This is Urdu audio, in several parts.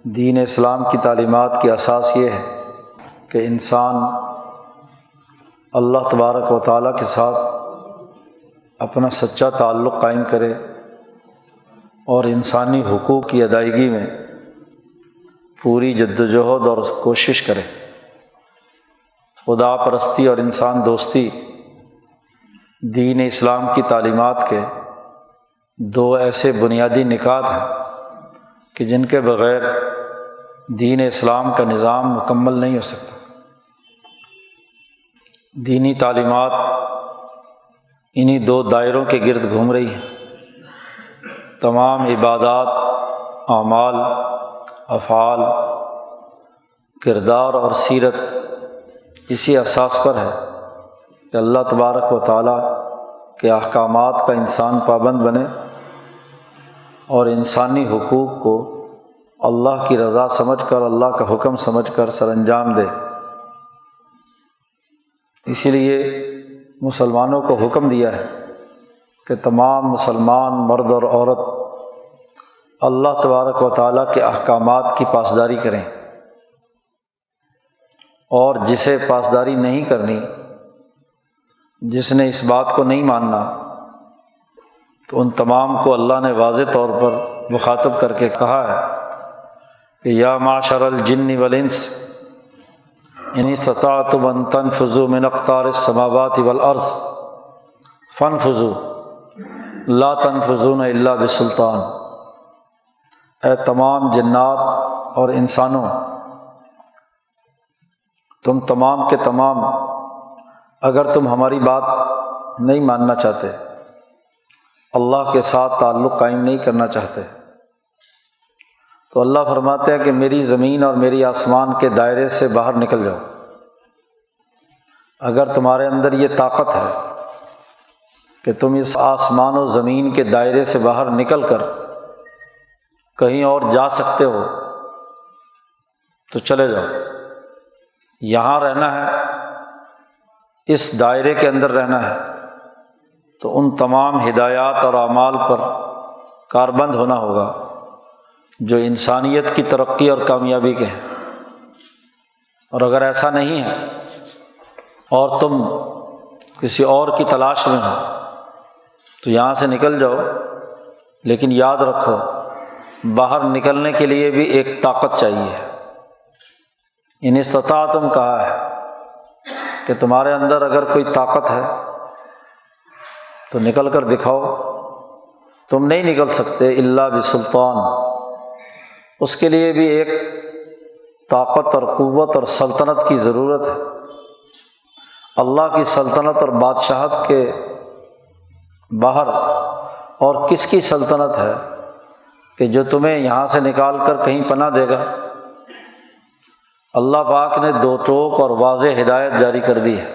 دین اسلام کی تعلیمات کی اساس یہ ہے کہ انسان اللہ تبارک و تعالیٰ کے ساتھ اپنا سچا تعلق قائم کرے اور انسانی حقوق کی ادائیگی میں پوری جدوجہد اور کوشش کرے۔ خدا پرستی اور انسان دوستی دین اسلام کی تعلیمات کے دو ایسے بنیادی نکات ہیں کہ جن کے بغیر دین اسلام کا نظام مکمل نہیں ہو سکتا۔ دینی تعلیمات انہی دو دائروں کے گرد گھوم رہی ہیں۔ تمام عبادات، اعمال، افعال، کردار اور سیرت اسی اساس پر ہے کہ اللہ تبارک و تعالیٰ کے احکامات کا انسان پابند بنے اور انسانی حقوق کو اللہ کی رضا سمجھ کر، اللہ کا حکم سمجھ کر سر انجام دے۔ اسی لیے مسلمانوں کو حکم دیا ہے کہ تمام مسلمان مرد اور عورت اللہ تبارک و تعالیٰ کے احکامات کی پاسداری کریں، اور جسے پاسداری نہیں کرنی، جس نے اس بات کو نہیں ماننا، تو ان تمام کو اللہ نے واضح طور پر مخاطب کر کے کہا ہے کہ یا معشر الجن والانس ان استطعتم ان تنفذوا من اقطار السماوات والارض فانفذوا لا تنفذون الا بسلطان۔ اے تمام جنات اور انسانوں، تم تمام کے تمام اگر تم ہماری بات نہیں ماننا چاہتے، اللہ کے ساتھ تعلق قائم نہیں کرنا چاہتے، تو اللہ فرماتے ہیں کہ میری زمین اور میری آسمان کے دائرے سے باہر نکل جاؤ۔ اگر تمہارے اندر یہ طاقت ہے کہ تم اس آسمان و زمین کے دائرے سے باہر نکل کر کہیں اور جا سکتے ہو تو چلے جاؤ۔ یہاں رہنا ہے، اس دائرے کے اندر رہنا ہے، تو ان تمام ہدایات اور اعمال پر کاربند ہونا ہوگا جو انسانیت کی ترقی اور کامیابی کے ہیں۔ اور اگر ایسا نہیں ہے اور تم کسی اور کی تلاش میں ہو تو یہاں سے نکل جاؤ، لیکن یاد رکھو باہر نکلنے کے لیے بھی ایک طاقت چاہیے۔ ان استطاعتم کہا ہے کہ تمہارے اندر اگر کوئی طاقت ہے تو نکل کر دکھاؤ۔ تم نہیں نکل سکتے الا بسلطان، اس کے لیے بھی ایک طاقت اور قوت اور سلطنت کی ضرورت ہے۔ اللہ کی سلطنت اور بادشاہت کے باہر اور کس کی سلطنت ہے کہ جو تمہیں یہاں سے نکال کر کہیں پناہ دے گا؟ اللہ پاک نے دو ٹوک اور واضح ہدایت جاری کر دی ہے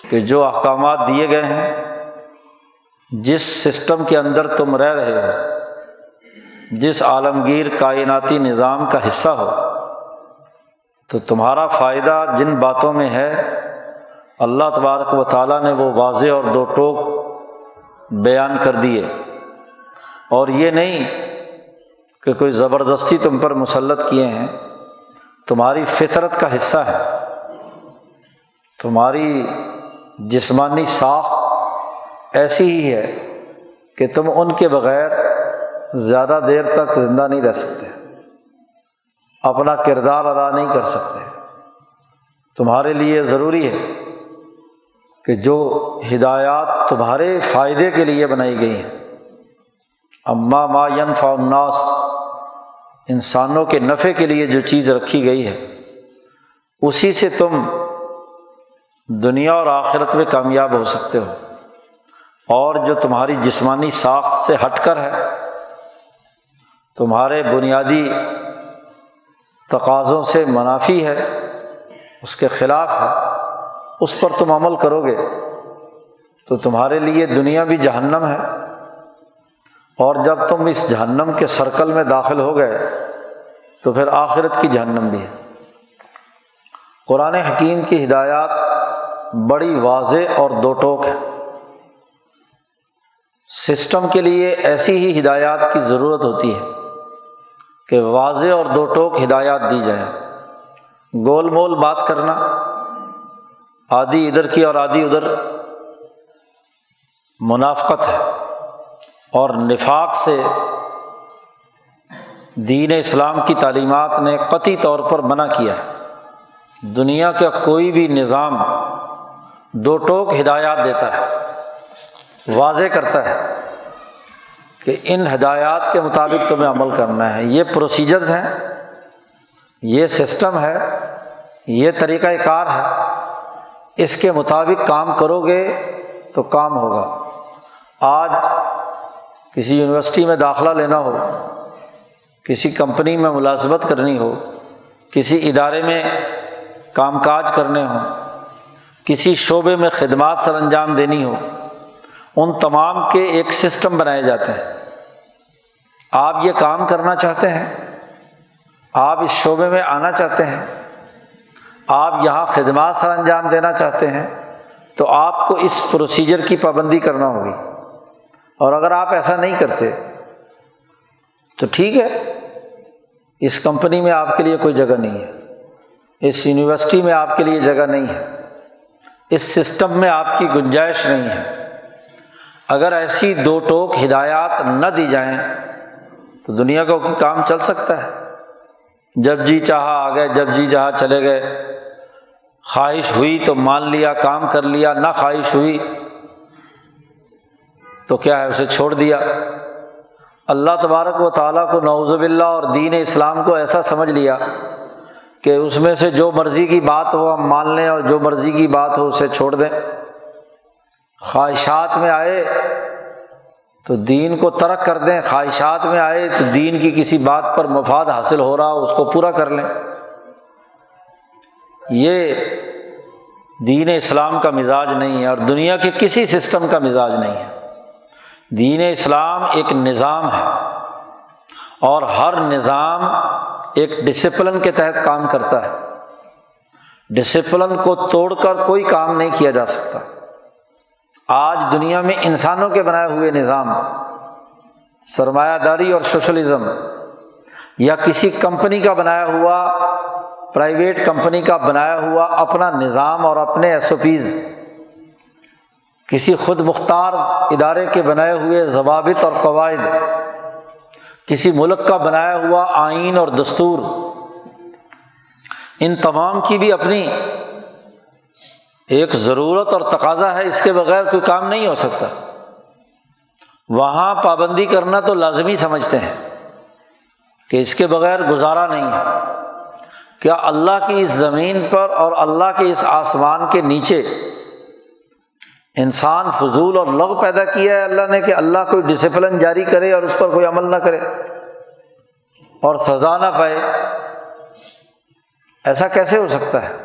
کہ جو احکامات دیے گئے ہیں، جس سسٹم کے اندر تم رہ رہے ہو، جس عالمگیر کائناتی نظام کا حصہ ہو، تو تمہارا فائدہ جن باتوں میں ہے، اللہ تبارک و تعالیٰ نے وہ واضح اور دو ٹوک بیان کر دیے۔ اور یہ نہیں کہ کوئی زبردستی تم پر مسلط کیے ہیں، تمہاری فطرت کا حصہ ہے۔ تمہاری جسمانی ساخت ایسی ہی ہے کہ تم ان کے بغیر زیادہ دیر تک زندہ نہیں رہ سکتے، اپنا کردار ادا نہیں کر سکتے۔ تمہارے لیے ضروری ہے کہ جو ہدایات تمہارے فائدے کے لیے بنائی گئی ہیں، اما ما ینفع الناس، انسانوں کے نفع کے لیے جو چیز رکھی گئی ہے، اسی سے تم دنیا اور آخرت میں کامیاب ہو سکتے ہو۔ اور جو تمہاری جسمانی ساخت سے ہٹ کر ہے، تمہارے بنیادی تقاضوں سے منافی ہے، اس کے خلاف ہے، اس پر تم عمل کرو گے تو تمہارے لیے دنیا بھی جہنم ہے، اور جب تم اس جہنم کے سرکل میں داخل ہو گئے تو پھر آخرت کی جہنم بھی ہے۔ قرآن حکیم کی ہدایات بڑی واضح اور دو ٹوک ہے۔ سسٹم کے لیے ایسی ہی ہدایات کی ضرورت ہوتی ہے کہ واضح اور دو ٹوک ہدایات دی جائیں۔ گول مول بات کرنا، آدھی ادھر کی اور آدھی ادھر، منافقت ہے، اور نفاق سے دین اسلام کی تعلیمات نے قطعی طور پر منع کیا ہے۔ دنیا کا کوئی بھی نظام دو ٹوک ہدایات دیتا ہے، واضح کرتا ہے کہ ان ہدایات کے مطابق تمہیں عمل کرنا ہے، یہ پروسیجرز ہیں، یہ سسٹم ہے، یہ طریقہ کار ہے، اس کے مطابق کام کرو گے تو کام ہوگا۔ آج کسی یونیورسٹی میں داخلہ لینا ہو، کسی کمپنی میں ملازمت کرنی ہو، کسی ادارے میں کام کاج کرنے ہوں، کسی شعبے میں خدمات سر انجام دینی ہو، ان تمام کے ایک سسٹم بنائے جاتے ہیں۔ آپ یہ کام کرنا چاہتے ہیں، آپ اس شعبے میں آنا چاہتے ہیں، آپ یہاں خدمات سر انجام دینا چاہتے ہیں، تو آپ کو اس پروسیجر کی پابندی کرنا ہوگی، اور اگر آپ ایسا نہیں کرتے تو ٹھیک ہے، اس کمپنی میں آپ کے لیے کوئی جگہ نہیں ہے، اس یونیورسٹی میں آپ کے لیے جگہ نہیں ہے، اس سسٹم میں آپ کی گنجائش نہیں ہے۔ اگر ایسی دو ٹوک ہدایات نہ دی جائیں تو دنیا کا کوئی کام چل سکتا ہے؟ جب جی چاہا آ گئے، جب جی چاہا چلے گئے، خواہش ہوئی تو مان لیا، کام کر لیا، نہ خواہش ہوئی تو کیا ہے، اسے چھوڑ دیا۔ اللہ تبارک و تعالیٰ کو نعوذ باللہ اور دین اسلام کو ایسا سمجھ لیا کہ اس میں سے جو مرضی کی بات ہو ہم مان لیں اور جو مرضی کی بات ہو اسے چھوڑ دیں۔ خواہشات میں آئے تو دین کو ترک کر دیں، خواہشات میں آئے تو دین کی کسی بات پر مفاد حاصل ہو رہا ہو اس کو پورا کر لیں۔ یہ دین اسلام کا مزاج نہیں ہے، اور دنیا کے کسی سسٹم کا مزاج نہیں ہے۔ دین اسلام ایک نظام ہے، اور ہر نظام ایک ڈسپلن کے تحت کام کرتا ہے۔ ڈسپلن کو توڑ کر کوئی کام نہیں کیا جا سکتا۔ آج دنیا میں انسانوں کے بنائے ہوئے نظام، سرمایہ داری اور سوشلزم، یا کسی کمپنی کا بنایا ہوا، پرائیویٹ کمپنی کا بنایا ہوا اپنا نظام اور اپنے ایس او پیز، کسی خود مختار ادارے کے بنائے ہوئے ضوابط اور قواعد، کسی ملک کا بنایا ہوا آئین اور دستور، ان تمام کی بھی اپنی ایک ضرورت اور تقاضا ہے، اس کے بغیر کوئی کام نہیں ہو سکتا۔ وہاں پابندی کرنا تو لازمی سمجھتے ہیں کہ اس کے بغیر گزارا نہیں ہے۔ کیا اللہ کی اس زمین پر اور اللہ کے اس آسمان کے نیچے انسان فضول اور لغو پیدا کیا ہے اللہ نے کہ اللہ کوئی ڈسپلن جاری کرے اور اس پر کوئی عمل نہ کرے اور سزا نہ پائے؟ ایسا کیسے ہو سکتا ہے؟